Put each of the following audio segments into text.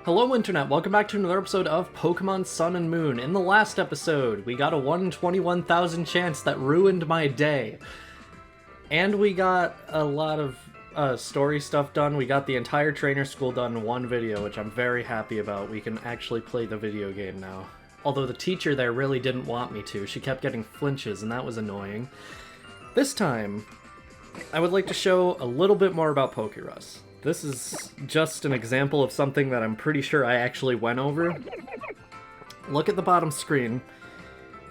Hello Internet, welcome back to another episode of Pokémon Sun and Moon. In the last episode, we got a 1 in 21,000 chance that ruined my day. And we got a lot of story stuff done. We got the entire trainer school done in one video, which I'm very happy about. We can actually play the video game now. Although the teacher there really didn't want me to. She kept getting flinches, and that was annoying. This time, I would like to show a little bit more about Pokerus. This is just an example of something that I'm pretty sure I actually went over. Look at the bottom screen,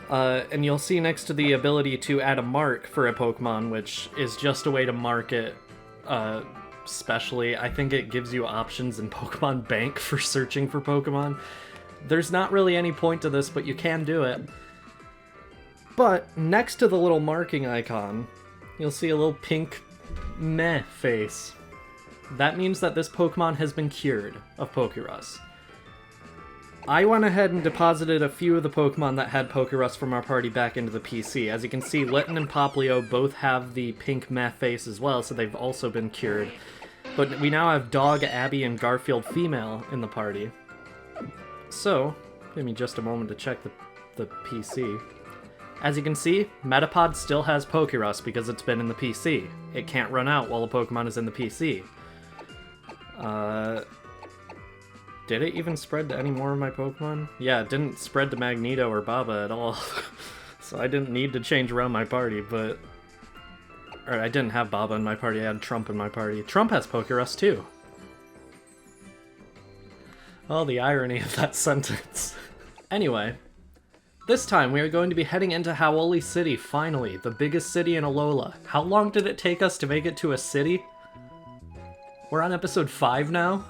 and you'll see next to the ability to add a mark for a Pokemon, which is just a way to mark it specially. I think it gives you options in Pokemon Bank for searching for Pokemon. There's not really any point to this, but you can do it. But next to the little marking icon, you'll see a little pink meh face. That means that this Pokemon has been cured of Pokerus. I went ahead and deposited a few of the Pokemon that had Pokerus from our party back into the PC. As you can see, Litten and Poplio both have the pink meh face as well, so they've also been cured. But we now have Dog, Abby, and Garfield Female in the party. So, give me just a moment to check the PC. As you can see, Metapod still has Pokerus because it's been in the PC. It can't run out while a Pokemon is in the PC. Did it even spread to any more of my Pokemon? Yeah, it didn't spread to Magneto or Baba at all. So I didn't need to change around my party, but... Or I didn't have Baba in my party, I had Trump in my party. Trump has Pokerus too. Oh, the irony of that sentence. Anyway, this time we are going to be heading into Hau'oli City, finally, the biggest city in Alola. How long did it take us to make it to a city? We're on episode 5 now?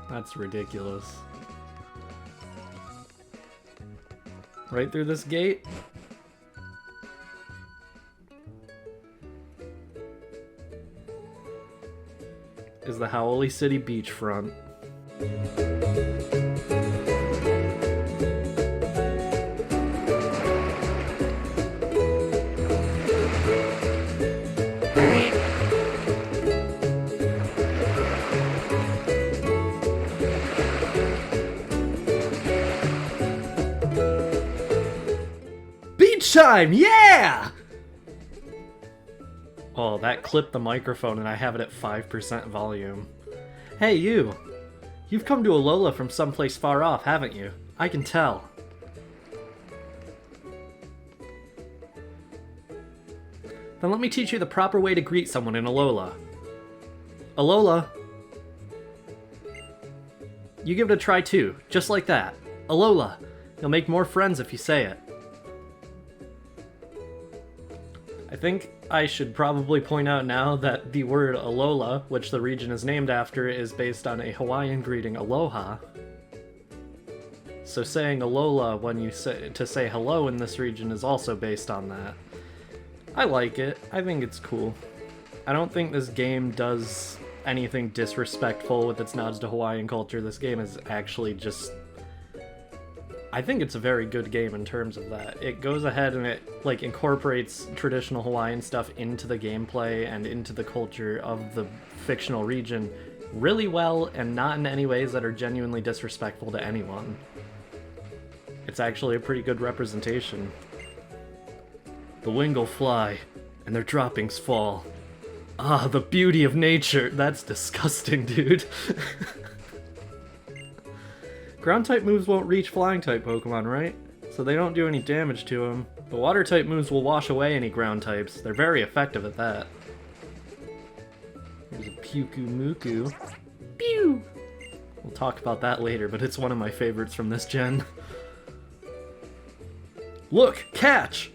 That's ridiculous. Right through this gate? Is the Hau'oli City beachfront. Chime, yeah! Oh, that clipped the microphone and I have it at 5% volume. Hey, you! You've come to Alola from someplace far off, haven't you? I can tell. Then let me teach you the proper way to greet someone in Alola. Alola! You give it a try too, just like that. Alola! You'll make more friends if you say it. I think I should probably point out now that the word Alola, which the region is named after, is based on a Hawaiian greeting, aloha. So saying Alola when you say hello in this region is also based on that. I like it. I think it's cool. I don't think this game does anything disrespectful with its nods to Hawaiian culture. This game is actually just... I think it's a very good game in terms of that. It goes ahead and it like incorporates traditional Hawaiian stuff into the gameplay and into the culture of the fictional region really well, and not in any ways that are genuinely disrespectful to anyone. It's actually a pretty good representation. The Wingull fly, and their droppings fall. Ah, the beauty of nature! That's disgusting, dude. Ground-type moves won't reach Flying-type Pokemon, right? So they don't do any damage to them. The Water-type moves will wash away any Ground-types. They're very effective at that. There's a Pyukumuku. Pew! We'll talk about that later, but it's one of my favorites from this gen. Look! Catch!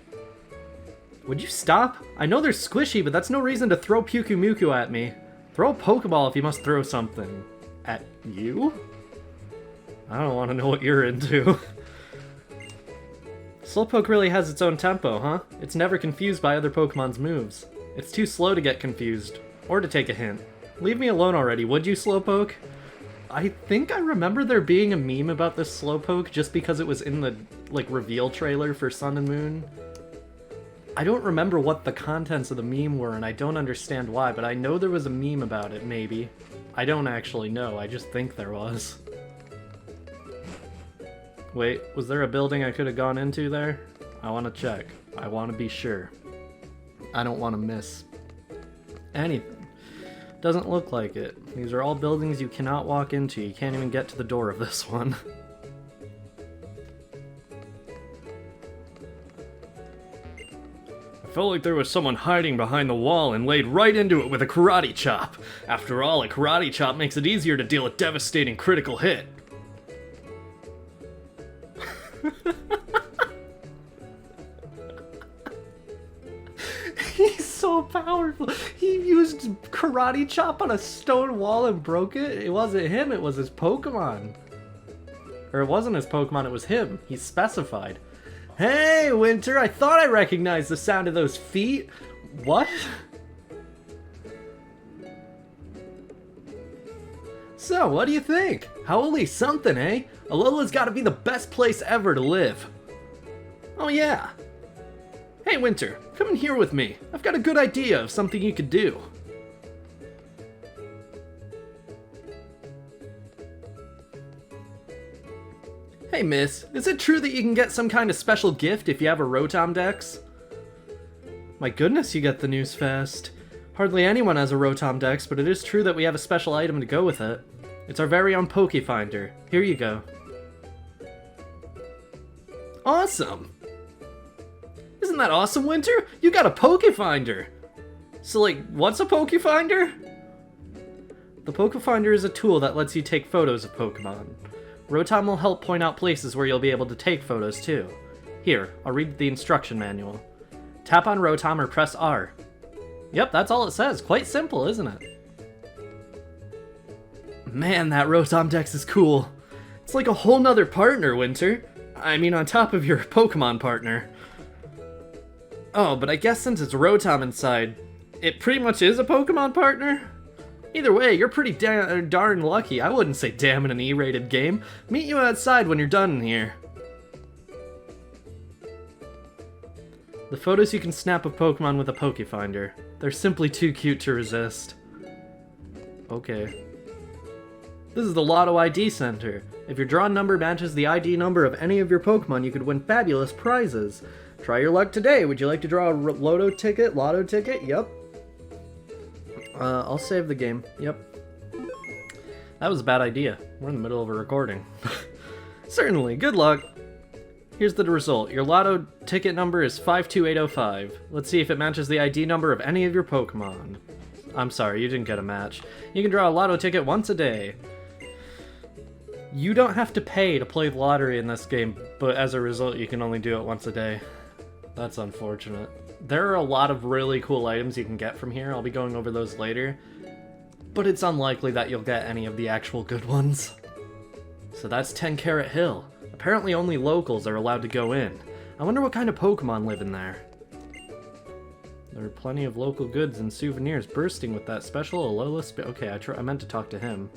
Would you stop? I know they're squishy, but that's no reason to throw Pyukumuku at me. Throw a Pokeball if you must throw something. At you? I don't want to know what you're into. Slowpoke really has its own tempo, huh? It's never confused by other Pokemon's moves. It's too slow to get confused, or to take a hint. Leave me alone already, would you, Slowpoke? I think I remember there being a meme about this Slowpoke just because it was in the, like, reveal trailer for Sun and Moon. I don't remember what the contents of the meme were, and I don't understand why, but I know there was a meme about it, maybe. I don't actually know, I just think there was. Wait, was there a building I could have gone into there? I want to check. I want to be sure. I don't want to miss anything. Doesn't look like it. These are all buildings you cannot walk into. You can't even get to the door of this one. I felt like there was someone hiding behind the wall and laid right into it with a karate chop. After all, a karate chop makes it easier to deal a devastating critical hit. He's so powerful. He used karate chop on a stone wall and broke it. It wasn't him, it was his Pokemon. Or it wasn't his Pokemon, it was him. He specified. Hey, Winter, I thought I recognized the sound of those feet. What? So, what do you think? Hau'oli something, eh? Alola's gotta be the best place ever to live. Oh yeah. Hey, Winter, come in here with me. I've got a good idea of something you could do. Hey, miss, is it true that you can get some kind of special gift if you have a Rotom Dex? My goodness, you get the news fast. Hardly anyone has a Rotom Dex, but it is true that we have a special item to go with it. It's our very own Pokefinder. Here you go. Awesome! Isn't that awesome, Winter? You got a Pokefinder! So, like, what's a Pokefinder? The Pokefinder is a tool that lets you take photos of Pokemon. Rotom will help point out places where you'll be able to take photos, too. Here, I'll read the instruction manual. Tap on Rotom or press R. Yep, that's all it says. Quite simple, isn't it? Man, that Rotom Dex is cool. It's like a whole nother partner, Winter. I mean, on top of your Pokemon partner. Oh, but I guess since it's Rotom inside, it pretty much is a Pokemon partner? Either way, you're pretty darn lucky. I wouldn't say damn in an E-rated game. Meet you outside when you're done in here. The photos you can snap of Pokemon with a Pokefinder. They're simply too cute to resist. Okay. This is the Lotto ID Center. If your drawn number matches the ID number of any of your Pokemon, you could win fabulous prizes. Try your luck today. Would you like to draw a Lotto ticket? Lotto ticket? Yep. I'll save the game. Yep. That was a bad idea. We're in the middle of a recording. Certainly. Good luck. Here's the result. Your Lotto ticket number is 52805. Let's see if it matches the ID number of any of your Pokemon. I'm sorry, you didn't get a match. You can draw a Lotto ticket once a day. You don't have to pay to play the lottery in this game, but as a result, you can only do it once a day. That's unfortunate. There are a lot of really cool items you can get from here. I'll be going over those later. But it's unlikely that you'll get any of the actual good ones. So that's 10 Carat Hill. Apparently only locals are allowed to go in. I wonder what kind of Pokemon live in there. There are plenty of local goods and souvenirs bursting with that special Alola okay, I meant to talk to him.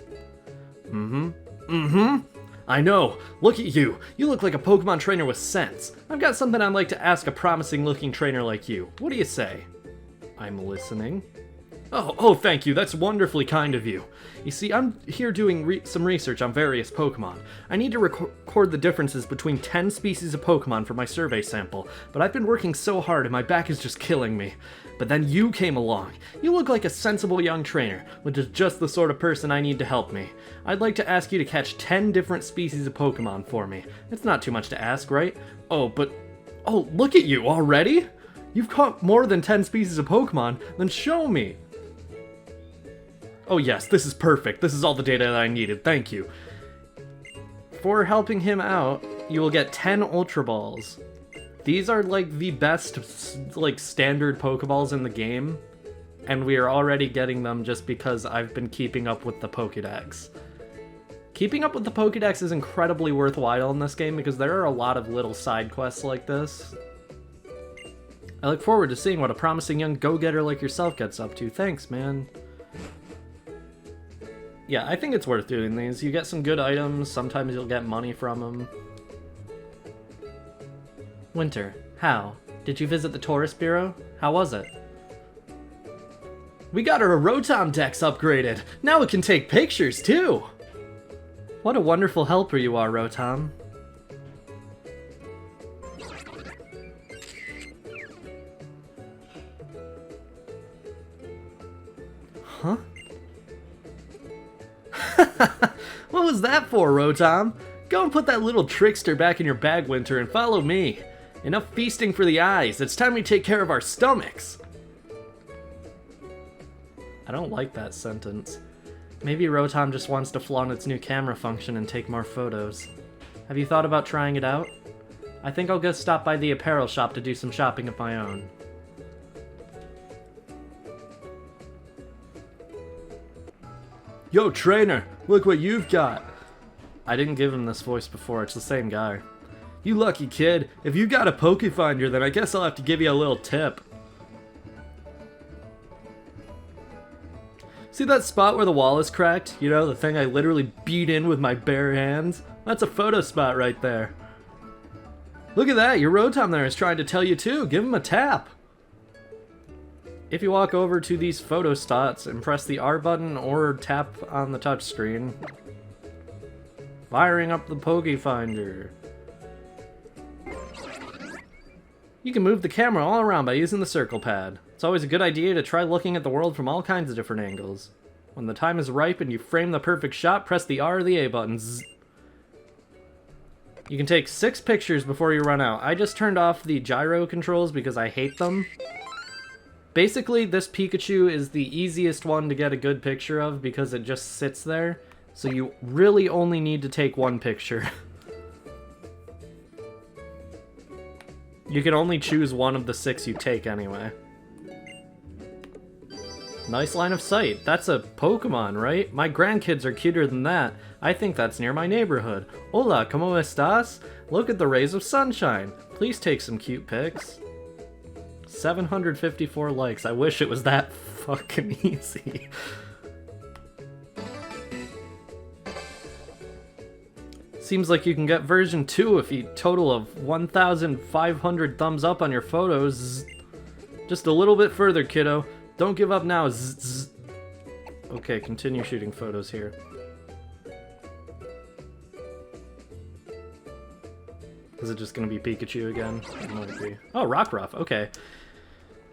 I know! Look at you! You look like a Pokemon trainer with sense. I've got something I'd like to ask a promising-looking trainer like you. What do you say? I'm listening. Oh, thank you. That's wonderfully kind of you. You see, I'm here doing some research on various Pokemon. I need to record the differences between 10 species of Pokemon for my survey sample, but I've been working so hard and my back is just killing me. But then you came along. You look like a sensible young trainer, which is just the sort of person I need to help me. I'd like to ask you to catch 10 different species of Pokemon for me. It's not too much to ask, right? Oh, look at you already? You've caught more than 10 species of Pokemon, then show me. Oh yes, this is perfect. This is all the data that I needed. Thank you. For helping him out, you will get 10 Ultra Balls. These are like the best standard Pokeballs in the game, and we are already getting them just because I've been keeping up with the Pokédex. Keeping up with the Pokédex is incredibly worthwhile in this game because there are a lot of little side quests like this. I look forward to seeing what a promising young go-getter like yourself gets up to. Thanks, man. Yeah, I think it's worth doing these. You get some good items, sometimes you'll get money from them. Winter, how? Did you visit the Tourist Bureau? How was it? We got our Rotom Dex upgraded! Now it can take pictures, too! What a wonderful helper you are, Rotom. was that for, Rotom? Go and put that little trickster back in your bag, Winter, and follow me. Enough feasting for the eyes. It's time we take care of our stomachs. I don't like that sentence. Maybe Rotom just wants to flaunt its new camera function and take more photos. Have you thought about trying it out? I think I'll go stop by the apparel shop to do some shopping of my own. Yo, trainer, look what you've got. I didn't give him this voice before, it's the same guy. You lucky kid. If you got a Pokefinder, then I guess I'll have to give you a little tip. See that spot where the wall is cracked? You know, the thing I literally beat in with my bare hands? That's a photo spot right there. Look at that, your Rotom there is trying to tell you too. Give him a tap. If you walk over to these photo spots and press the R button or tap on the touchscreen, firing up the Pokefinder. You can move the camera all around by using the circle pad. It's always a good idea to try looking at the world from all kinds of different angles. When the time is ripe and you frame the perfect shot, press the R or the A buttons. You can take 6 pictures before you run out. I just turned off the gyro controls because I hate them. Basically, this Pikachu is the easiest one to get a good picture of because it just sits there. So you really only need to take 1 picture. You can only choose 1 of the 6 you take anyway. Nice line of sight. That's a Pokemon, right? My grandkids are cuter than that. I think that's near my neighborhood. Hola, ¿cómo estás? Look at the rays of sunshine. Please take some cute pics. 754 likes. I wish it was that fucking easy. Seems like you can get version 2 if you total of 1,500 thumbs up on your photos. Just a little bit further, kiddo. Don't give up now. Okay, continue shooting photos here. Is it just gonna be Pikachu again? It might be. Oh, Rockruff, okay.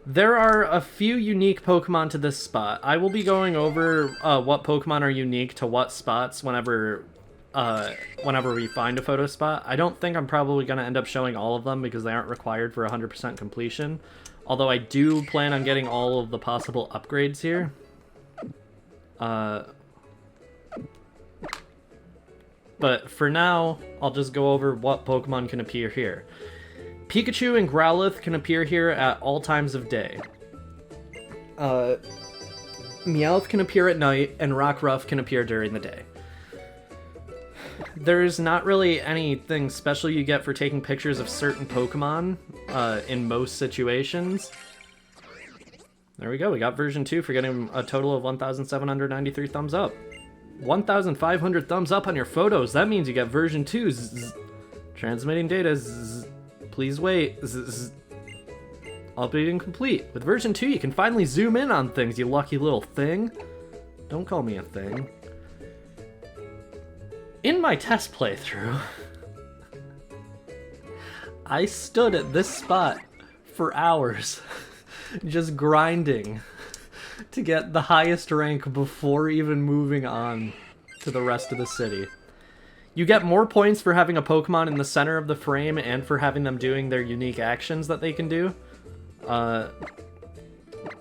There are a few unique Pokemon to this spot. I will be going over what Pokemon are unique to what spots whenever we find a photo spot. I don't think I'm probably going to end up showing all of them because they aren't required for 100% completion. Although I do plan on getting all of the possible upgrades here. But for now, I'll just go over what Pokemon can appear here. Pikachu and Growlithe can appear here at all times of day. Meowth can appear at night, and Rockruff can appear during the day. There's not really anything special you get for taking pictures of certain Pokemon in most situations. There we go, we got version 2 for getting a total of 1,793 thumbs up. 1,500 thumbs up on your photos, that means you get version 2. Transmitting data. Please wait. Updating complete. With version 2 you can finally zoom in on things, you lucky little thing. Don't call me a thing. In my test playthrough, I stood at this spot for hours, just grinding to get the highest rank before even moving on to the rest of the city. You get more points for having a Pokemon in the center of the frame and for having them doing their unique actions that they can do.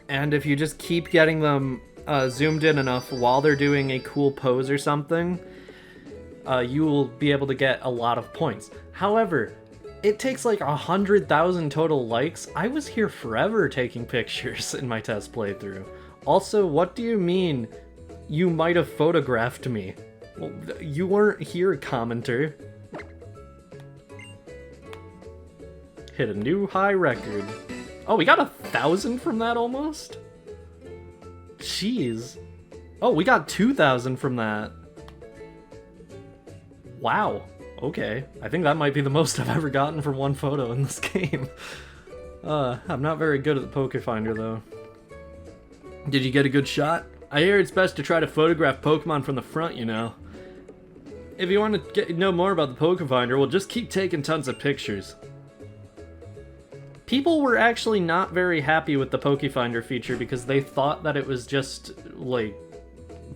And if you just keep getting them zoomed in enough while they're doing a cool pose or something, you will be able to get a lot of points. However, it takes like 100,000 total likes. I was here forever taking pictures in my test playthrough. Also, what do you mean you might have photographed me? Well, you weren't here, commenter. Hit a new high record. Oh, we got 1,000 from that almost? Jeez. Oh, we got 2,000 from that. Wow. Okay. I think that might be the most I've ever gotten from one photo in this game. I'm not very good at the Pokefinder, though. Did you get a good shot? I hear it's best to try to photograph Pokemon from the front, you know. If you want to know more about the Pokefinder, well, just keep taking tons of pictures. People were actually not very happy with the Pokefinder feature because they thought that it was just, like,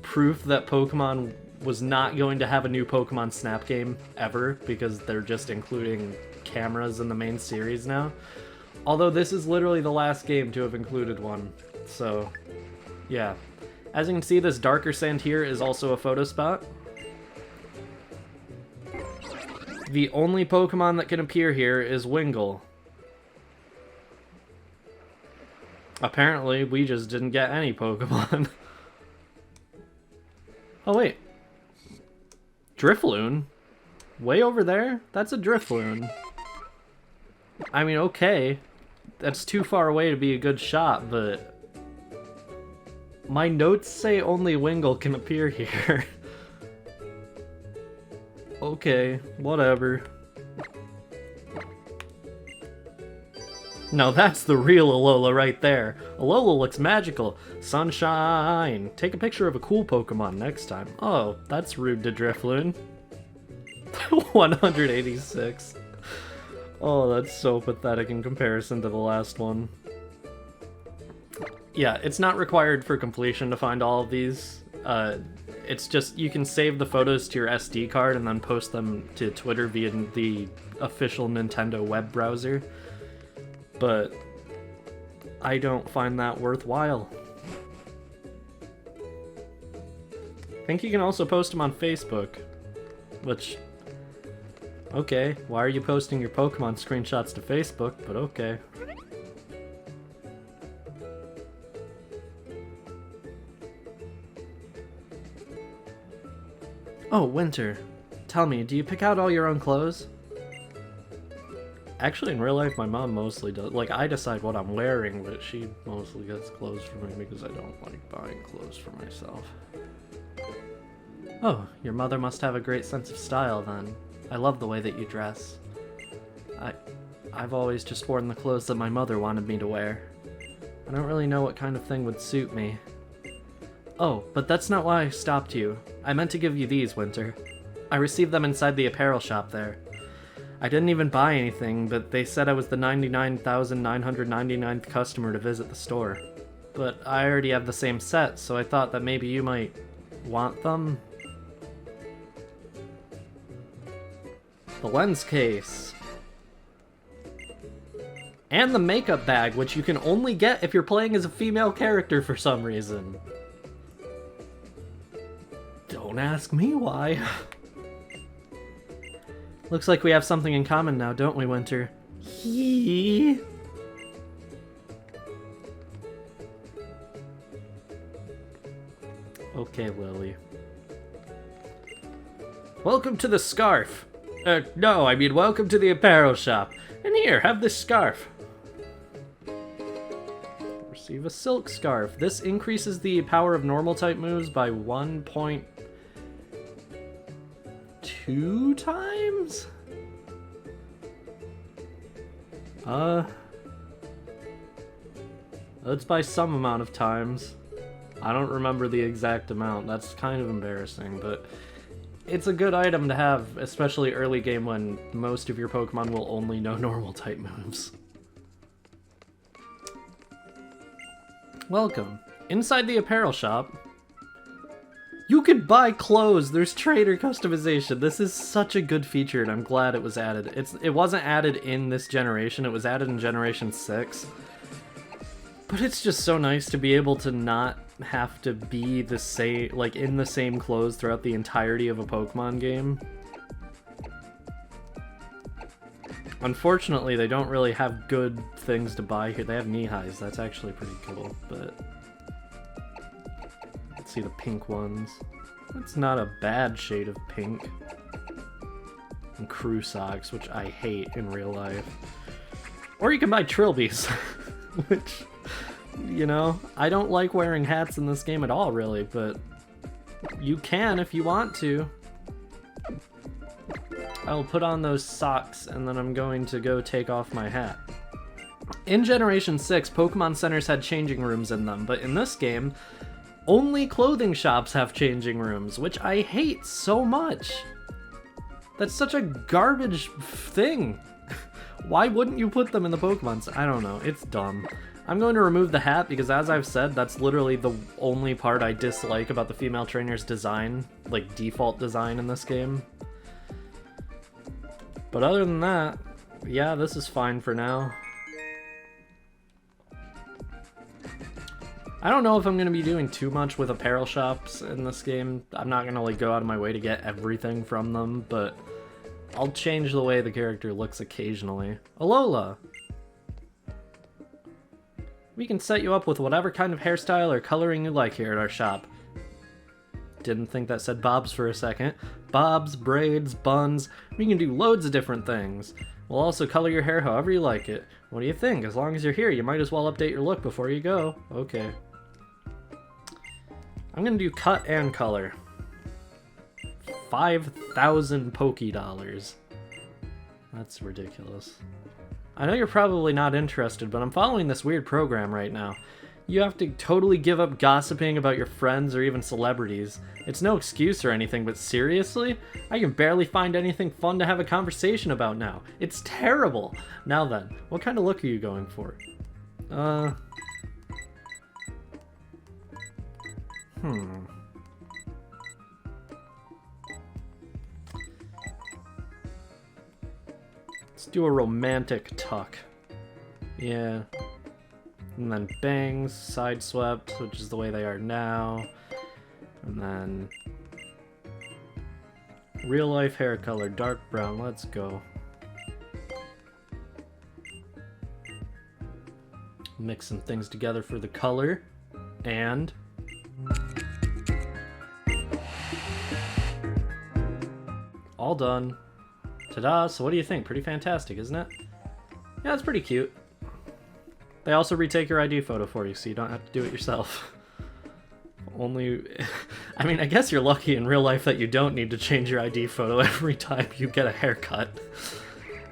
proof that Pokemon was not going to have a new Pokemon Snap game ever, because they're just including cameras in the main series now. Although this is literally the last game to have included one. So, yeah. As you can see, this darker sand here is also a photo spot. The only Pokemon that can appear here is Wingull. Apparently, we just didn't get any Pokemon. Oh, wait. Drifloon? Way over there? That's a Drifloon. I mean, okay. That's too far away to be a good shot, but... my notes say only Wingull can appear here. Okay, whatever. No, that's the real Alola right there. Alola looks magical. Sunshine! Take a picture of a cool Pokemon next time. Oh, that's rude to Drifloon. 186. Oh, that's so pathetic in comparison to the last one. Yeah, it's not required for completion to find all of these. It's just, you can save the photos to your SD card and then post them to Twitter via the official Nintendo web browser. But I don't find that worthwhile. I think you can also post them on Facebook, which... okay, why are you posting your Pokemon screenshots to Facebook, but okay. Oh, Winter. Tell me, do you pick out all your own clothes? Actually, in real life, my mom mostly does. Like, I decide what I'm wearing, but she mostly gets clothes for me because I don't like buying clothes for myself. Oh, your mother must have a great sense of style, then. I love the way that you dress. I've always just worn the clothes that my mother wanted me to wear. I don't really know what kind of thing would suit me. Oh, but that's not why I stopped you. I meant to give you these, Winter. I received them inside the apparel shop there. I didn't even buy anything, but they said I was the 99,999th customer to visit the store. But I already have the same set, so I thought that maybe you might want them? The lens case. And the makeup bag, which you can only get if you're playing as a female character for some reason. Don't ask me why. Looks like we have something in common now, don't we, Winter? Hee. Okay, Lily. Welcome to the scarf. No, I mean welcome to the apparel shop. And here, have this scarf. Receive a silk scarf. This increases the power of normal type moves by 1.2 times? That's by some amount of times. I don't remember the exact amount. That's kind of embarrassing, but it's a good item to have, especially early game when most of your Pokemon will only know normal type moves. Welcome. Inside the apparel shop, you can buy clothes. There's trader customization. This is such a good feature, and I'm glad it was added. It wasn't added in this generation. It was added in Generation 6. But it's just so nice to be able to not have to be the same, like in the same clothes throughout the entirety of a Pokemon game. Unfortunately, they don't really have good things to buy here. They have knee-highs. That's actually pretty cool, but... let's see the pink ones. That's not a bad shade of pink. And crew socks, which I hate in real life. Or you can buy trilbies, which, you know, I don't like wearing hats in this game at all, really, but you can if you want to. I'll put on those socks, and then I'm going to go take off my hat. In Generation 6, Pokemon Centers had changing rooms in them, but in this game, only clothing shops have changing rooms, which I hate so much. That's such a garbage thing. Why wouldn't you put them in the Pokemon? I don't know. It's dumb. I'm going to remove the hat because, as I've said, that's literally the only part I dislike about the female trainer's design, like default design in this game. But other than that, yeah, this is fine for now. I don't know if I'm going to be doing too much with apparel shops in this game. I'm not going to like go out of my way to get everything from them, but I'll change the way the character looks occasionally. Alola! We can set you up with whatever kind of hairstyle or coloring you like here at our shop. Didn't think that said bobs for a second. Bobs, braids, buns, we can do loads of different things. We'll also color your hair however you like it. What do you think? As long as you're here, you might as well update your look before you go. Okay. I'm gonna do cut and color. 5,000 Poké-Dollars. That's ridiculous. I know you're probably not interested, but I'm following this weird program right now. You have to totally give up gossiping about your friends or even celebrities. It's no excuse or anything, but seriously? I can barely find anything fun to have a conversation about now. It's terrible! Now then, what kind of look are you going for? Let's do a romantic tuck. Yeah. And then bangs, side swept, which is the way they are now. And then real life hair color, dark brown, let's go. Mix some things together for the color. And all done. Ta-da! So what do you think? Pretty fantastic, isn't it? Yeah, it's pretty cute. They also retake your ID photo for you, so you don't have to do it yourself. Only... I mean, I guess you're lucky in real life that you don't need to change your ID photo every time you get a haircut.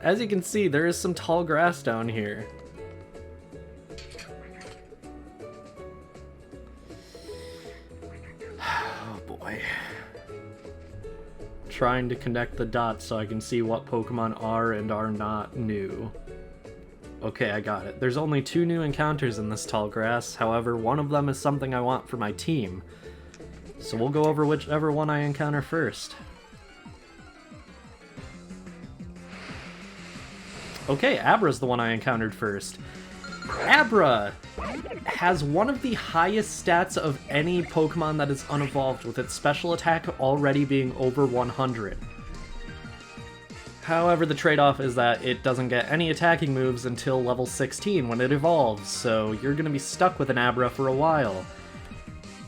As you can see, there is some tall grass down here. Oh boy. Trying to connect the dots so I can see what Pokemon are and are not new. Okay, I got it. There's only 2 new encounters in this tall grass, however, one of them is something I want for my team. So we'll go over whichever one I encounter first. Okay, Abra's the one I encountered first. Abra has one of the highest stats of any Pokemon that is unevolved, with its special attack already being over 100. However, the trade-off is that it doesn't get any attacking moves until level 16 when it evolves, so you're gonna be stuck with an Abra for a while.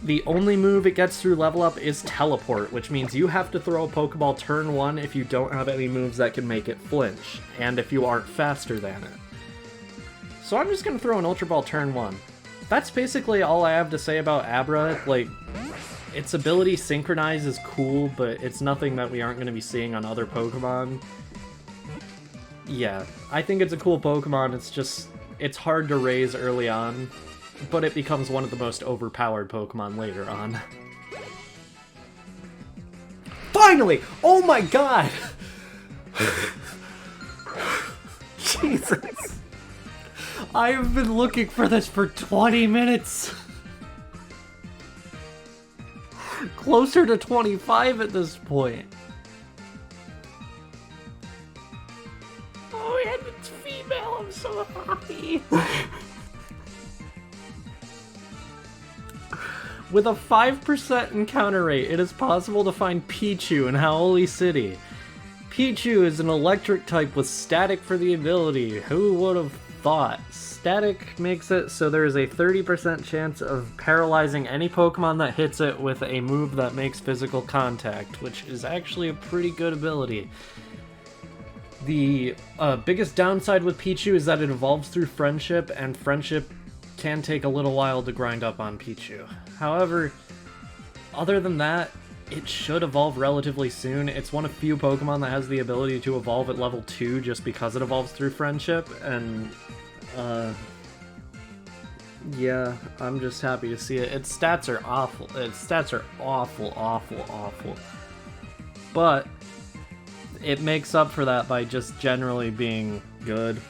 The only move it gets through level up is Teleport, which means you have to throw a Pokeball turn 1 if you don't have any moves that can make it flinch, and if you aren't faster than it. So I'm just gonna throw an Ultra Ball turn 1. That's basically all I have to say about Abra. Like, its ability Synchronize is cool, but it's nothing that we aren't gonna be seeing on other Pokemon. Yeah, I think it's a cool Pokemon, it's just, it's hard to raise early on, but it becomes one of the most overpowered Pokemon later on. Finally! Oh my god! Jesus. I have been looking for this for 20 minutes! Closer to 25 at this point. Oh, and it's female, I'm so happy! With a 5% encounter rate, it is possible to find Pichu in Hau'oli City. Pichu is an electric type with static for the ability. Who would have thought? Static makes it so there is a 30% chance of paralyzing any Pokemon that hits it with a move that makes physical contact, which is actually a pretty good ability. The biggest downside with Pichu is that it evolves through friendship, and friendship can take a little while to grind up on Pichu. However, other than that, it should evolve relatively soon. It's one of few Pokemon that has the ability to evolve at level 2 just because it evolves through friendship, and yeah, I'm just happy to see it. Its stats are awful. Its stats are awful, awful, awful. But it makes up for that by just generally being good.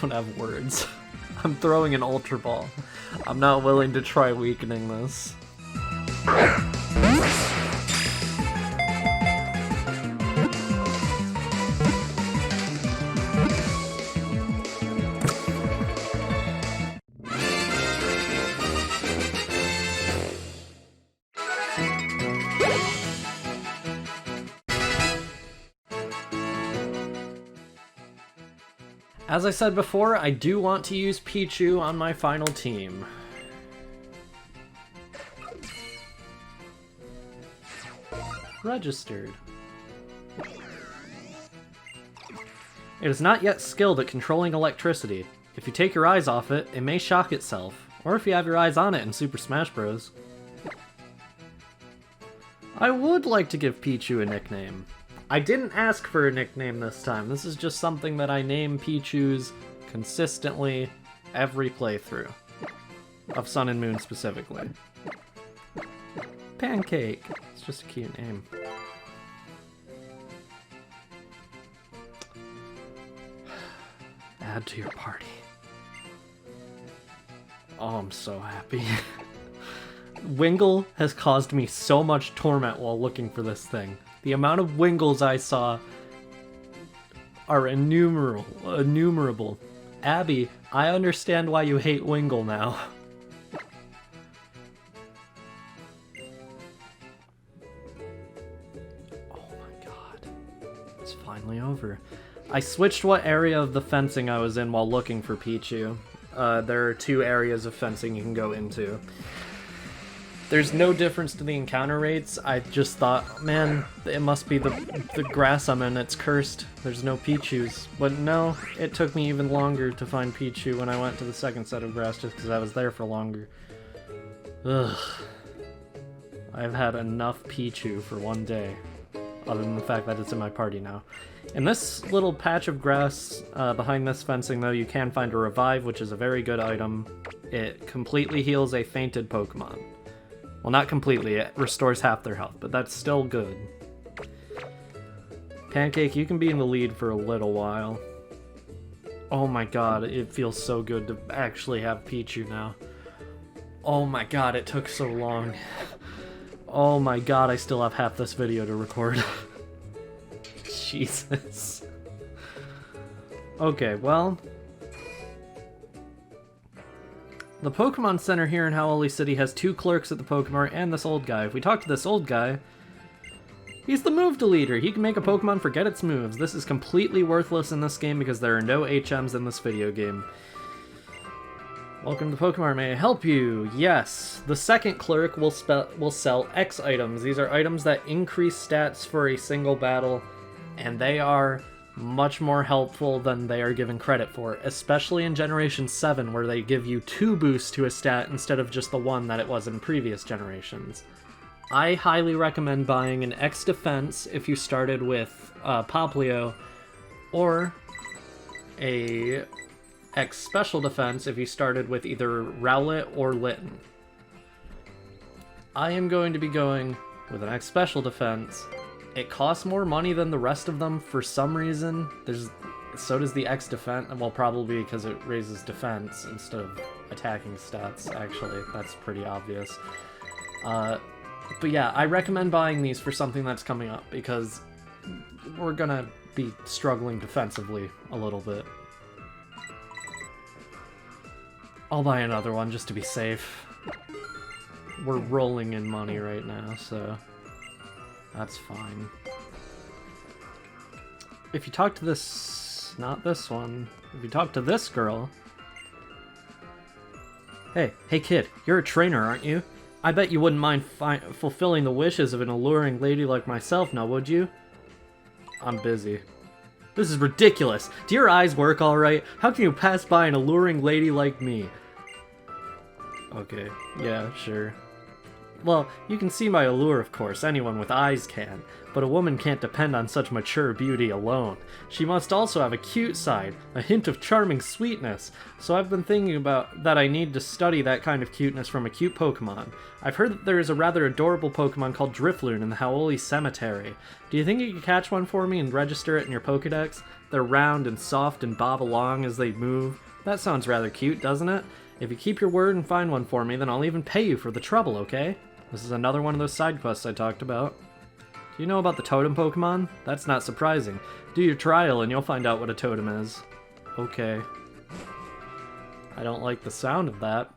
don't have words. I'm throwing an Ultra Ball. I'm not willing to try weakening this. As I said before, I do want to use Pichu on my final team. Registered. It is not yet skilled at controlling electricity. If you take your eyes off it, it may shock itself. Or if you have your eyes on it in Super Smash Bros. I would like to give Pichu a nickname. I didn't ask for a nickname this time. This is just something that I name Pichus consistently every playthrough. Of Sun and Moon specifically. Pancake. It's just a cute name. Add to your party. Oh, I'm so happy. Wingle has caused me so much torment while looking for this thing. The amount of Wingles I saw are innumerable. Abby, I understand why you hate Wingle now. Oh my god. It's finally over. I switched what area of the fencing I was in while looking for Pichu. There are 2 areas of fencing you can go into. There's no difference to the encounter rates. I just thought, man, it must be the grass I'm in, it's cursed. There's no Pichus. But no, it took me even longer to find Pichu when I went to the second set of grass just because I was there for longer. Ugh. I've had enough Pichu for one day, other than the fact that it's in my party now. In this little patch of grass behind this fencing, though, you can find a Revive, which is a very good item. It completely heals a fainted Pokemon. Well, not completely, it restores half their health, but that's still good. Pancake, you can be in the lead for a little while. Oh my god, it feels so good to actually have Pichu now. Oh my god, it took so long. Oh my god, I still have half this video to record. Jesus. Okay, well... The Pokemon Center here in Hau'oli City has 2 clerks at the Pokemon and this old guy. If we talk to this old guy, he's the move deleter. He can make a Pokemon forget its moves. This is completely worthless in this game because there are no HMs in this video game. Welcome to Pokemon, may I help you? Yes. The second clerk will sell X items. These are items that increase stats for a single battle, and they are much more helpful than they are given credit for, especially in Generation 7 where they give you 2 boosts to a stat instead of just the 1 that it was in previous generations. I highly recommend buying an X Defense if you started with Poplio, or a X Special Defense if you started with either Rowlet or Litten. I am going to be going with an X Special Defense. It costs more money than the rest of them for some reason. So does the X Defense, well, probably because it raises defense instead of attacking stats, actually. That's pretty obvious. But yeah, I recommend buying these for something that's coming up, because we're gonna be struggling defensively a little bit. I'll buy another one just to be safe. We're rolling in money right now, so... that's fine. If you talk to this... not this one. If you talk to this girl... Hey kid, you're a trainer, aren't you? I bet you wouldn't mind fulfilling the wishes of an alluring lady like myself, now would you? I'm busy. This is ridiculous! Do your eyes work alright? How can you pass by an alluring lady like me? Okay, yeah, sure. Well, you can see my allure, of course, anyone with eyes can, but a woman can't depend on such mature beauty alone. She must also have a cute side, a hint of charming sweetness, so I've been thinking about that I need to study that kind of cuteness from a cute Pokemon. I've heard that there is a rather adorable Pokemon called Drifloon in the Hau'oli Cemetery. Do you think you could catch one for me and register it in your Pokedex? They're round and soft and bob along as they move. That sounds rather cute, doesn't it? If you keep your word and find one for me, then I'll even pay you for the trouble, okay? This is another one of those side quests I talked about. Do you know about the totem Pokemon? That's not surprising. Do your trial and you'll find out what a totem is. Okay. I don't like the sound of that.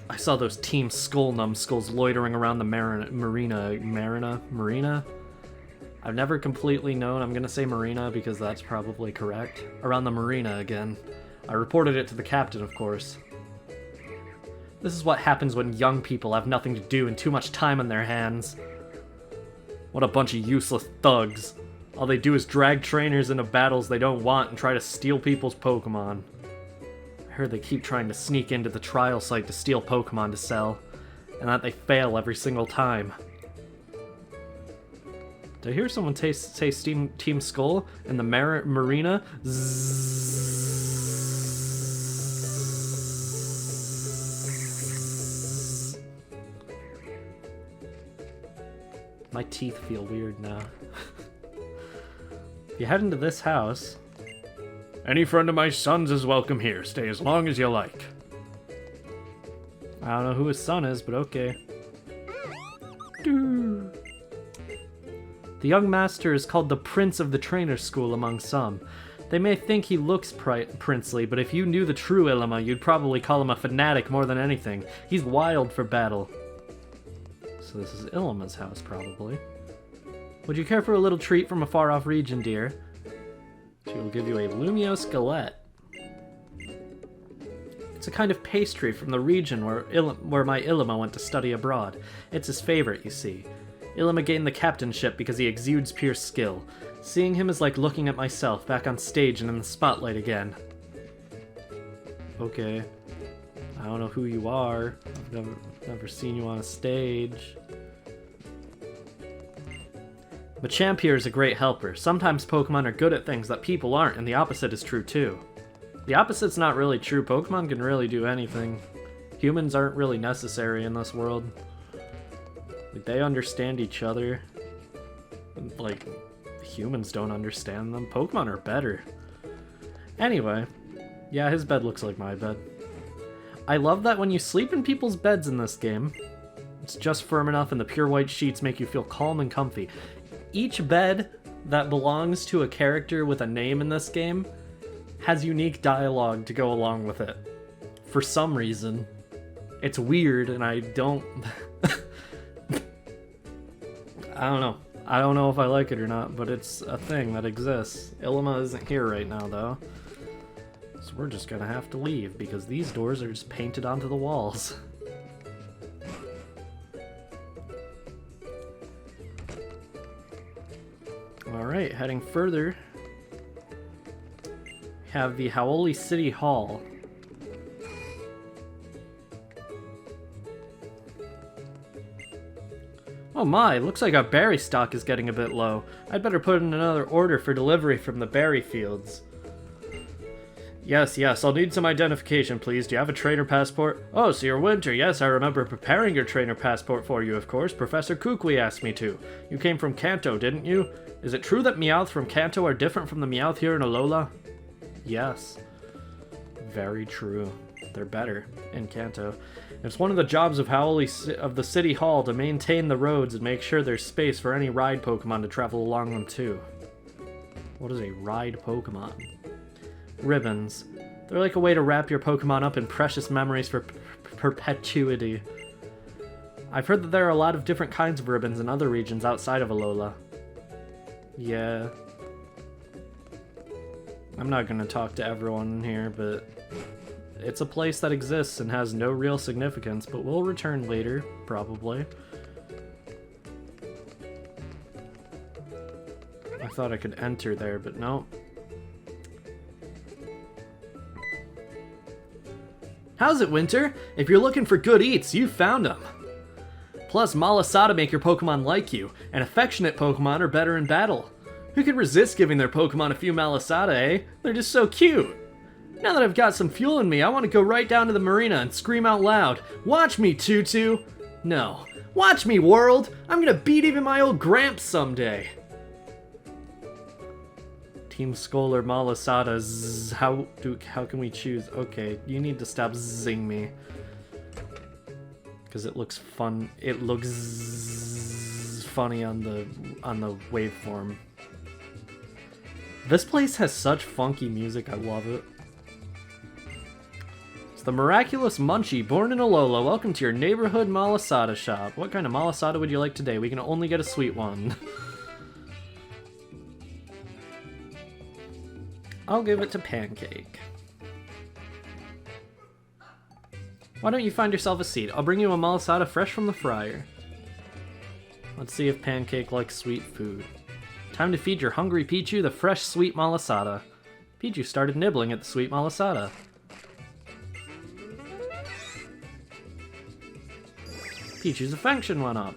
I saw those Team Skull numbskulls loitering around the marina? I've never completely known. I'm gonna say marina because that's probably correct. Around the marina again. I reported it to the captain, of course. This is what happens when young people have nothing to do and too much time on their hands. What a bunch of useless thugs. All they do is drag trainers into battles they don't want and try to steal people's Pokemon. I heard they keep trying to sneak into the trial site to steal Pokemon to sell, and that they fail every single time. Did I hear someone say Team Skull in the marina? Zzzz. My teeth feel weird now. If you head into this house... Any friend of my son's is welcome here. Stay as long as you like. I don't know who his son is, but okay. Doo. The young master is called the Prince of the Trainer School among some. They may think he looks princely, but if you knew the true Ilima, you'd probably call him a fanatic more than anything. He's wild for battle. So this is Ilima's house, probably. Would you care for a little treat from a far-off region, dear? She will give you a Lumiose Galette. It's a kind of pastry from the region where my Ilima went to study abroad. It's his favorite, you see. Ilima gained the captainship because he exudes pure skill. Seeing him is like looking at myself, back on stage and in the spotlight again. Okay. I don't know who you are. I've never seen you on a stage. Machamp here is a great helper. Sometimes Pokemon are good at things that people aren't, and the opposite is true too. The opposite's not really true. Pokemon can really do anything. Humans aren't really necessary in this world. Like, they understand each other. Like, humans don't understand them. Pokemon are better. Anyway, yeah, his bed looks like my bed. I love that when you sleep in people's beds in this game, it's just firm enough and the pure white sheets make you feel calm and comfy. Each bed that belongs to a character with a name in this game has unique dialogue to go along with it. For some reason. It's weird and I don't... I don't know. I don't know if I like it or not, but it's a thing that exists. Ilima isn't here right now, though. So we're just gonna have to leave, because these doors are just painted onto the walls. Alright, heading further. We have the Hau'oli City Hall. Oh my, looks like our berry stock is getting a bit low. I'd better put in another order for delivery from the berry fields. Yes, I'll need some identification, please. Do you have a trainer passport? Oh, so you're Winter. Yes, I remember preparing your trainer passport for you, of course. Professor Kukui asked me to. You came from Kanto, didn't you? Is it true that Meowth from Kanto are different from the Meowth here in Alola? Yes. Very true. They're better in Kanto. It's one of the jobs of the City Hall to maintain the roads and make sure there's space for any ride Pokemon to travel along them too. What is a ride Pokemon? Ribbons. They're like a way to wrap your Pokemon up in precious memories for perpetuity. I've heard that there are a lot of different kinds of ribbons in other regions outside of Alola. Yeah. I'm not gonna talk to everyone here, but it's a place that exists and has no real significance, but we'll return later, probably. I thought I could enter there, but no. How's it, Winter? If you're looking for good eats, you found them. Plus, Malasada make your Pokemon like you, and affectionate Pokemon are better in battle. Who could resist giving their Pokemon a few Malasada, eh? They're just so cute. Now that I've got some fuel in me, I want to go right down to the marina and scream out loud, "Watch me, Tutu!" No. Watch me, world! I'm gonna beat even my old Gramps someday! Team Skull or Malasada, zzz, how can we choose? Okay, you need to stop zzing me. Because it looks fun. It looks funny on the waveform. This place has such funky music, I love it. It's the Miraculous Munchie, born in Alola. Welcome to your neighborhood Malasada shop. What kind of Malasada would you like today? We can only get a sweet one. I'll give it to Pancake. Why don't you find yourself a seat? I'll bring you a Malasada fresh from the fryer. Let's see if Pancake likes sweet food. Time to feed your hungry Pichu the fresh sweet Malasada. Pichu started nibbling at the sweet Malasada. Pichu's affection went up.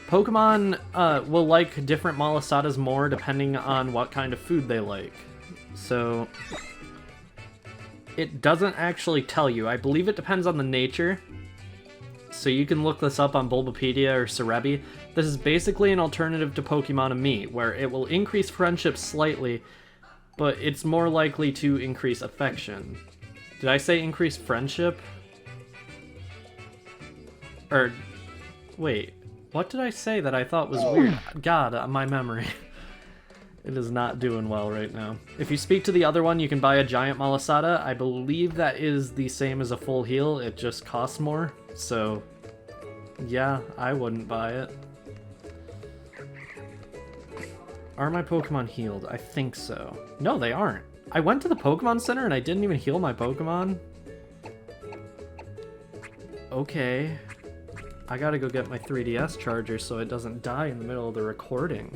Pokemon will like different Malasadas more depending on what kind of food they like. So, it doesn't actually tell you. I believe it depends on the nature. So you can look this up on Bulbapedia or Cerebi. This is basically an alternative to Pokemon Amie, where it will increase friendship slightly, but it's more likely to increase affection. Did I say increase friendship? Or, wait, what did I say that I thought was weird? God, my memory. It is not doing well right now. If you speak to the other one, you can buy a giant Malasada. I believe that is the same as a full heal, it just costs more. So, yeah, I wouldn't buy it. Are my Pokemon healed? I think so. No, they aren't. I went to the Pokemon Center and I didn't even heal my Pokemon? Okay. I gotta go get my 3DS charger so it doesn't die in the middle of the recording.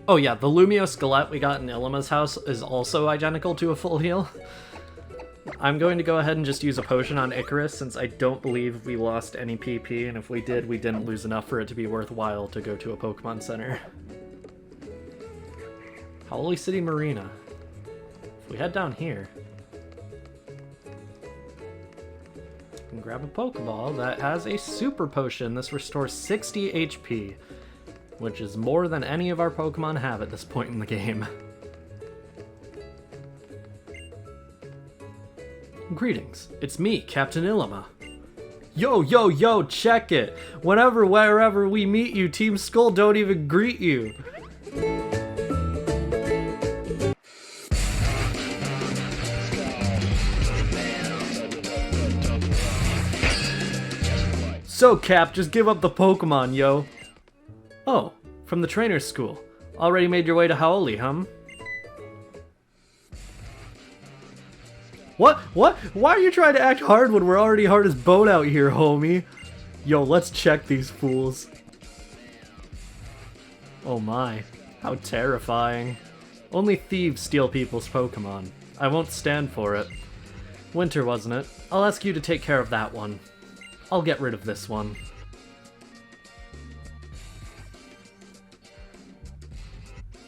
Oh yeah, the Lumio Skelette we got in Ilima's house is also identical to a full heal. I'm going to go ahead and just use a potion on Icarus since I don't believe we lost any PP, and if we did, we didn't lose enough for it to be worthwhile to go to a Pokemon Center. Hau'oli City Marina. If we head down here, we can grab a Pokeball that has a Super Potion. This restores 60 HP. Which is more than any of our Pokemon have at this point in the game. Greetings, it's me, Captain Ilima. Yo, yo, yo, check it! Whenever, wherever we meet you, Team Skull don't even greet you! So, Cap, just give up the Pokemon, yo! Oh, from the trainer's school. Already made your way to Hau'oli, huh? What? What? Why are you trying to act hard when we're already hard as bone out here, homie? Yo, let's check these fools. Oh my, how terrifying. Only thieves steal people's Pokemon. I won't stand for it. Winter, wasn't it? I'll ask you to take care of that one. I'll get rid of this one.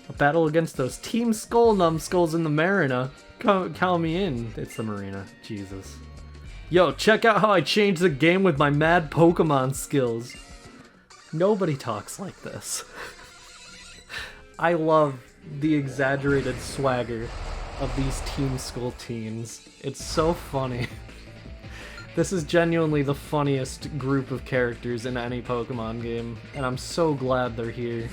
A battle against those Team Skull numbskulls in the marina. Call me in. It's the marina. Jesus. Yo, check out how I changed the game with my mad Pokemon skills. Nobody talks like this. I love the exaggerated swagger of these Team Skull teens. It's so funny. This is genuinely the funniest group of characters in any Pokemon game, and I'm so glad they're here.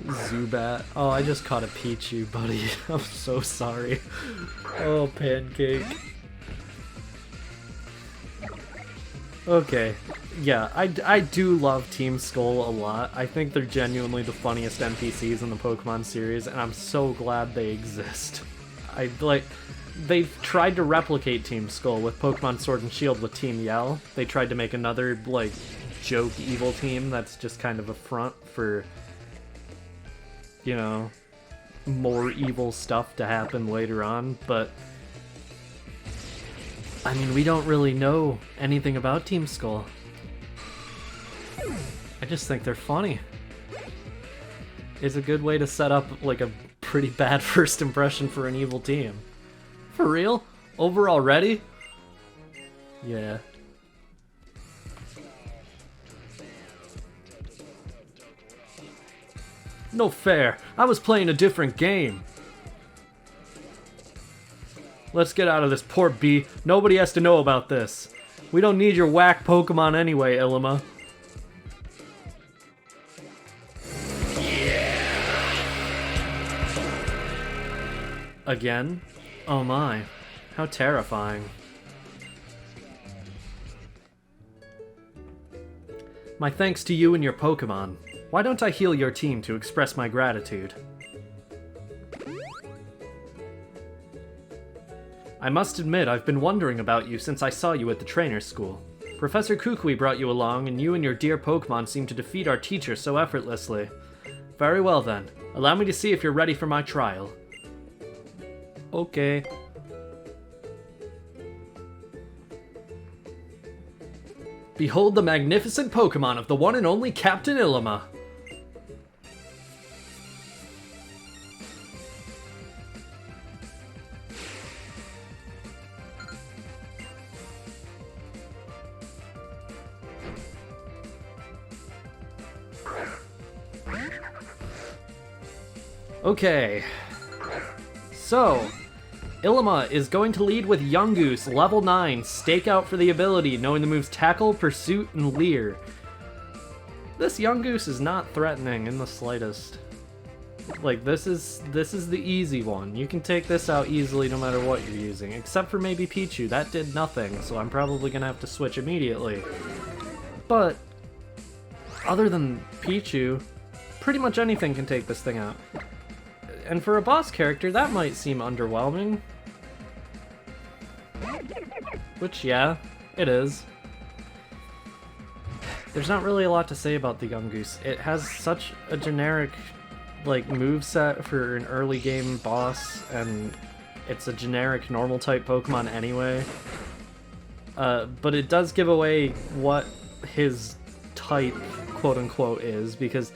Zubat. Oh, I just caught a Pichu, buddy. I'm so sorry. Oh, Pancake. Okay. Yeah, I do love Team Skull a lot. I think they're genuinely the funniest NPCs in the Pokemon series, and I'm so glad they exist. They've tried to replicate Team Skull with Pokemon Sword and Shield with Team Yell. They tried to make another, joke evil team that's just kind of a front for, you know, more evil stuff to happen later on, but I mean, we don't really know anything about Team Skull. I just think they're funny. It's a good way to set up, like, a pretty bad first impression for an evil team. For real? Over already? Yeah. No fair. I was playing a different game. Let's get out of this, poor bee. Nobody has to know about this. We don't need your whack Pokemon anyway, Illima. Again? Oh my. How terrifying. My thanks to you and your Pokemon. Why don't I heal your team to express my gratitude? I must admit, I've been wondering about you since I saw you at the trainer's school. Professor Kukui brought you along, and you and your dear Pokemon seem to defeat our teacher so effortlessly. Very well then. Allow me to see if you're ready for my trial. Okay. Behold the magnificent Pokemon of the one and only Captain Illima. Okay. So, Illima is going to lead with Yungoos, level 9, Stakeout for the ability, knowing the moves Tackle, Pursuit, and Leer. This Yungoos is not threatening in the slightest. Like, this is the easy one. You can take this out easily no matter what you're using, except for maybe Pichu. That did nothing, so I'm probably gonna have to switch immediately. But, other than Pichu, pretty much anything can take this thing out. And for a boss character, that might seem underwhelming. Which, yeah, it is. There's not really a lot to say about the Yungoos. It has such a generic, like, moveset for an early game boss, and it's a generic normal type Pokemon anyway. But it does give away what his type, quote-unquote, is, because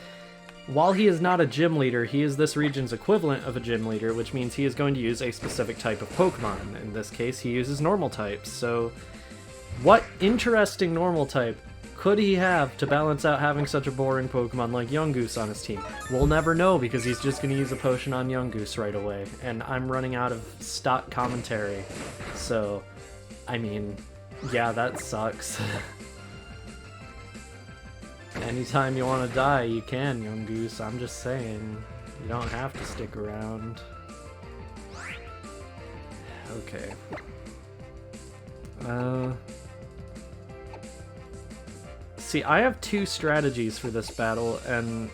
while he is not a gym leader, he is this region's equivalent of a gym leader, which means he is going to use a specific type of Pokemon. In this case, he uses normal types. So, what interesting normal type could he have to balance out having such a boring Pokemon like Yungoos on his team? We'll never know, because he's just going to use a potion on Yungoos right away, and I'm running out of stock commentary. So, I mean, yeah, that sucks. Anytime you want to die, you can, Yungoos. I'm just saying. You don't have to stick around. Okay. See, I have two strategies for this battle, and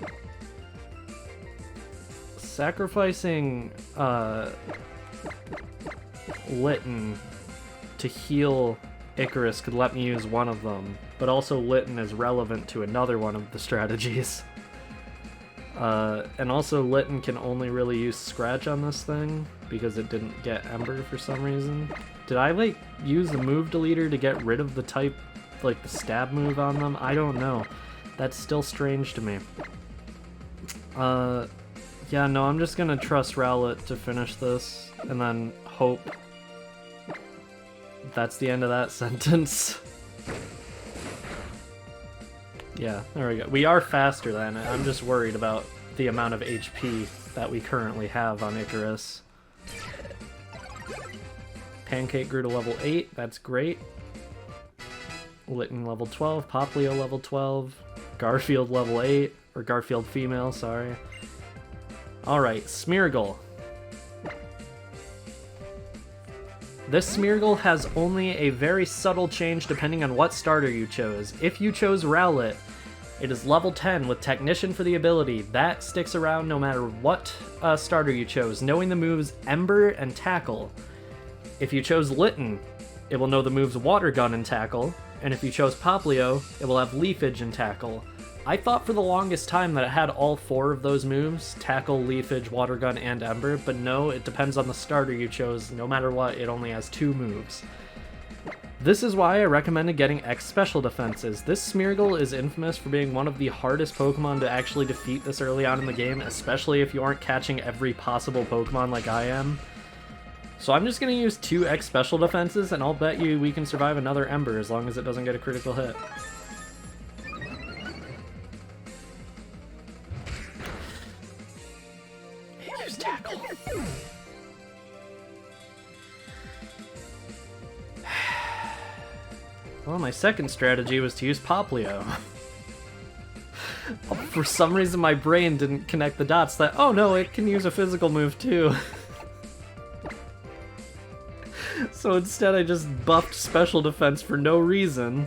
sacrificing Litten to heal Icarus could let me use one of them, but also Litten is relevant to another one of the strategies. And also Litten can only really use Scratch on this thing, because it didn't get Ember for some reason. Did I, like, use the move deleter to get rid of the type, like, the stab move on them? I don't know. That's still strange to me. Yeah, no, I'm just gonna trust Rowlet to finish this, and then hope that's the end of that sentence. Yeah, there we go. We are faster than it. I'm just worried about the amount of HP that we currently have on Icarus. Pancake grew to level 8. That's great. Litten level 12. Poplio level 12. Garfield level 8. Or Garfield female, sorry. Alright, Smeargle. This Smeargle has only a very subtle change depending on what starter you chose. If you chose Rowlet, it is level 10 with Technician for the ability. That sticks around no matter what starter you chose, knowing the moves Ember and Tackle. If you chose Litten, it will know the moves Water Gun and Tackle, and if you chose Poplio, it will have Leafage and Tackle. I thought for the longest time that it had all 4 of those moves, Tackle, Leafage, Water Gun, and Ember, but no, it depends on the starter you chose. No matter what, it only has 2 moves. This is why I recommended getting X special defenses. This Smeargle is infamous for being one of the hardest Pokemon to actually defeat this early on in the game, especially if you aren't catching every possible Pokemon like I am. So I'm just going to use 2 X special defenses, and I'll bet you we can survive another Ember as long as it doesn't get a critical hit. Use Tackle. Well, my second strategy was to use Poplio. For some reason my brain didn't connect the dots that, oh no, it can use a physical move too. So instead I just buffed special defense for no reason.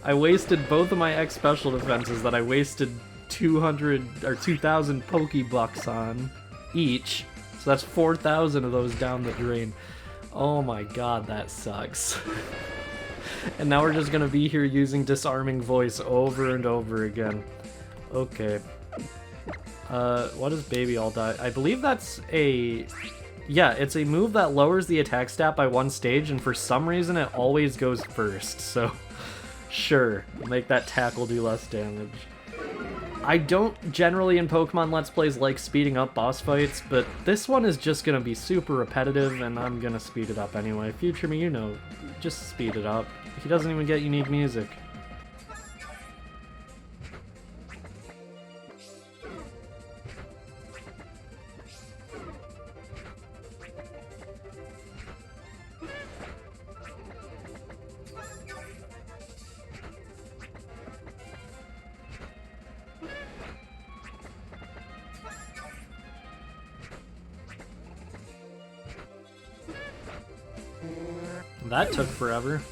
I wasted both of my X special defenses that I wasted 200 or 2,000 Pokebucks on each. So that's 4,000 of those down the drain. Oh my god, that sucks. And now we're just gonna be here using Disarming Voice over and over again. Okay. What does Baby All Die? I believe that's a... Yeah, it's a move that lowers the attack stat by 1 stage, and for some reason it always goes first, so... Sure, make that tackle do less damage. I don't generally in Pokemon Let's Plays like speeding up boss fights, but this one is just gonna be super repetitive, and I'm gonna speed it up anyway. Future me, you know, just speed it up. He doesn't even get unique music. That took forever.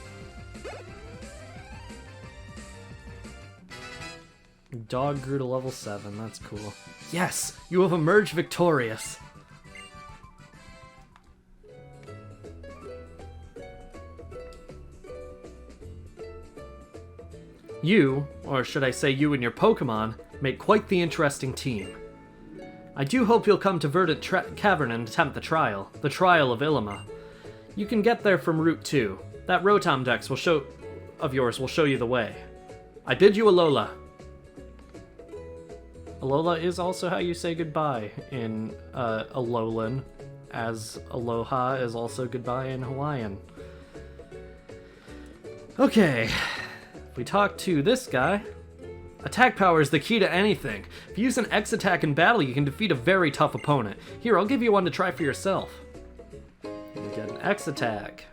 Dog grew to level 7, that's cool. Yes! You have emerged victorious! You, or should I say you and your Pokemon, make quite the interesting team. I do hope you'll come to Verdant Cavern and attempt the Trial of Ilima. You can get there from Route 2. That Rotom Dex of yours will show you the way. I bid you Alola. Alola is also how you say goodbye in Alolan, as Aloha is also goodbye in Hawaiian. Okay, if we talk to this guy... Attack power is the key to anything. If you use an X attack in battle, you can defeat a very tough opponent. Here, I'll give you one to try for yourself. You get an X attack.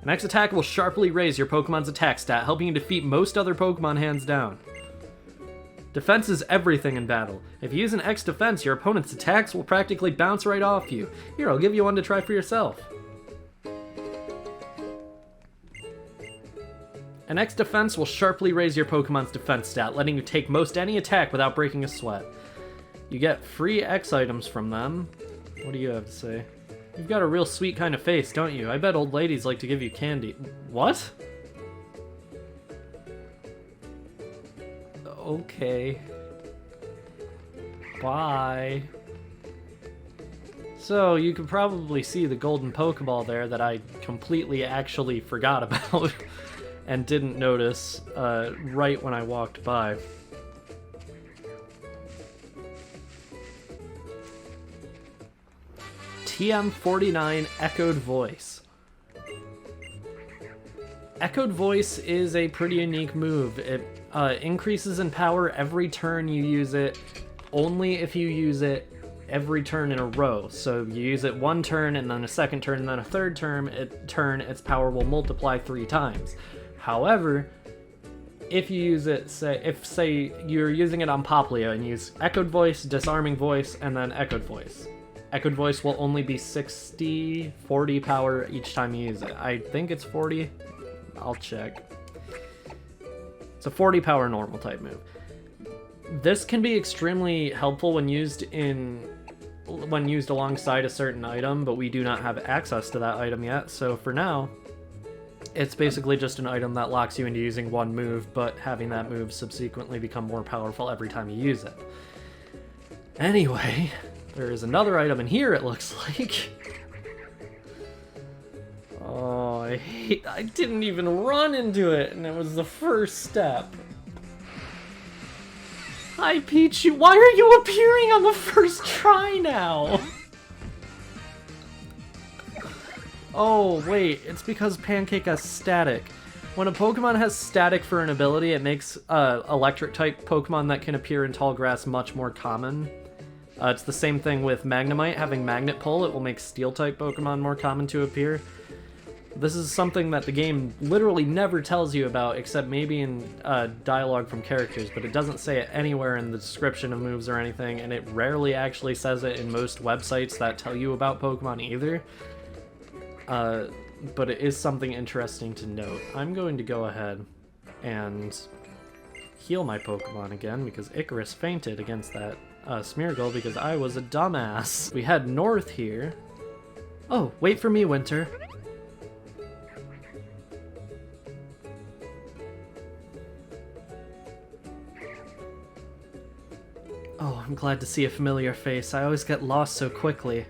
An X attack will sharply raise your Pokemon's attack stat, helping you defeat most other Pokemon hands down. Defense is everything in battle. If you use an X defense, your opponent's attacks will practically bounce right off you. Here, I'll give you one to try for yourself. An X defense will sharply raise your Pokemon's defense stat, letting you take most any attack without breaking a sweat. You get free X items from them. What do you have to say? You've got a real sweet kind of face, don't you? I bet old ladies like to give you candy. What? Okay. Bye. So, you can probably see the golden Pokeball there that I completely actually forgot about and didn't notice right when I walked by. TM49 Echoed Voice. Echoed Voice is a pretty unique move. It increases in power every turn you use it, only if you use it every turn in a row. So you use it one turn, and then a second turn, and then a third turn, its power will multiply 3 times. However, if you use it, say you're using it on Poplio and use Echoed Voice, Disarming Voice, and then Echoed Voice. Echoed Voice will only be 40 power each time you use it. I think it's 40. I'll check. It's a 40 power normal type move. This can be extremely helpful when used alongside a certain item, but we do not have access to that item yet, so for now, it's basically just an item that locks you into using one move, but having that move subsequently become more powerful every time you use it. Anyway, there is another item in here, it looks like. Oh, I didn't even run into it, and it was the first step. Hi, Pichu. Why are you appearing on the first try now? Oh, wait. It's because Pancake has static. When a Pokemon has static for an ability, it makes electric-type Pokemon that can appear in tall grass much more common. It's the same thing with Magnemite. Having Magnet Pull, it will make Steel-type Pokemon more common to appear. This is something that the game literally never tells you about, except maybe in dialogue from characters, but it doesn't say it anywhere in the description of moves or anything, and it rarely actually says it in most websites that tell you about Pokemon either. But it is something interesting to note. I'm going to go ahead and heal my Pokemon again, because Icarus fainted against that Smeargle because I was a dumbass. We head north here. Oh, wait for me, Winter. Oh, I'm glad to see a familiar face. I always get lost so quickly.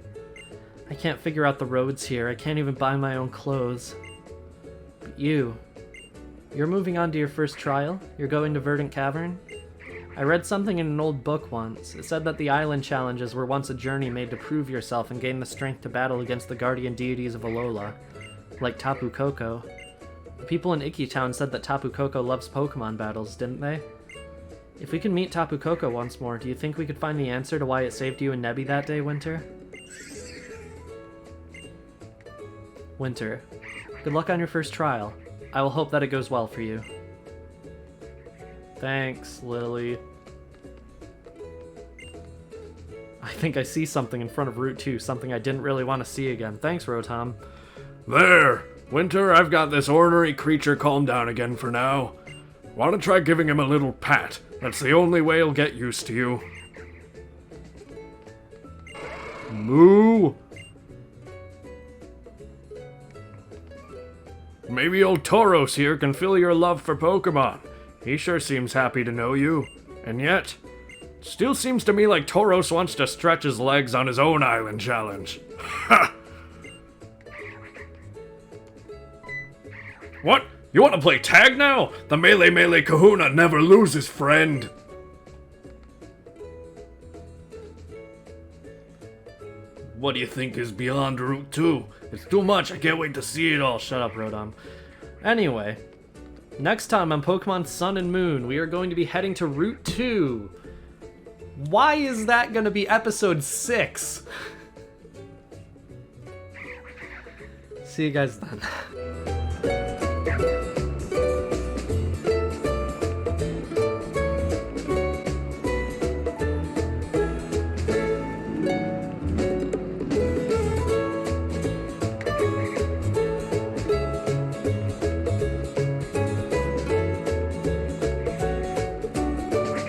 I can't figure out the roads here. I can't even buy my own clothes. But you're moving on to your first trial? You're going to Verdant Cavern? I read something in an old book once. It said that the island challenges were once a journey made to prove yourself and gain the strength to battle against the guardian deities of Alola, like Tapu Koko. The people in Iki Town said that Tapu Koko loves Pokemon battles, didn't they? If we can meet Tapu Koko once more, do you think we could find the answer to why it saved you and Nebby that day, Winter? Winter, good luck on your first trial. I will hope that it goes well for you. Thanks, Lily. I think I see something in front of Route 2, something I didn't really want to see again. Thanks, Rotom. There! Winter, I've got this ornery creature calmed down again for now. Want to try giving him a little pat? That's the only way he'll get used to you. Moo! Maybe old Tauros here can fill your love for Pokemon. He sure seems happy to know you. And yet, it still seems to me like Tauros wants to stretch his legs on his own island challenge. Ha! What? You want to play tag now? The Melee Kahuna never loses, friend. What do you think is beyond Route 2? It's too much, I can't wait to see it all. Shut up, Rotom. Anyway, next time on Pokemon Sun and Moon, we are going to be heading to Route 2. Why is that going to be episode 6? See you guys then.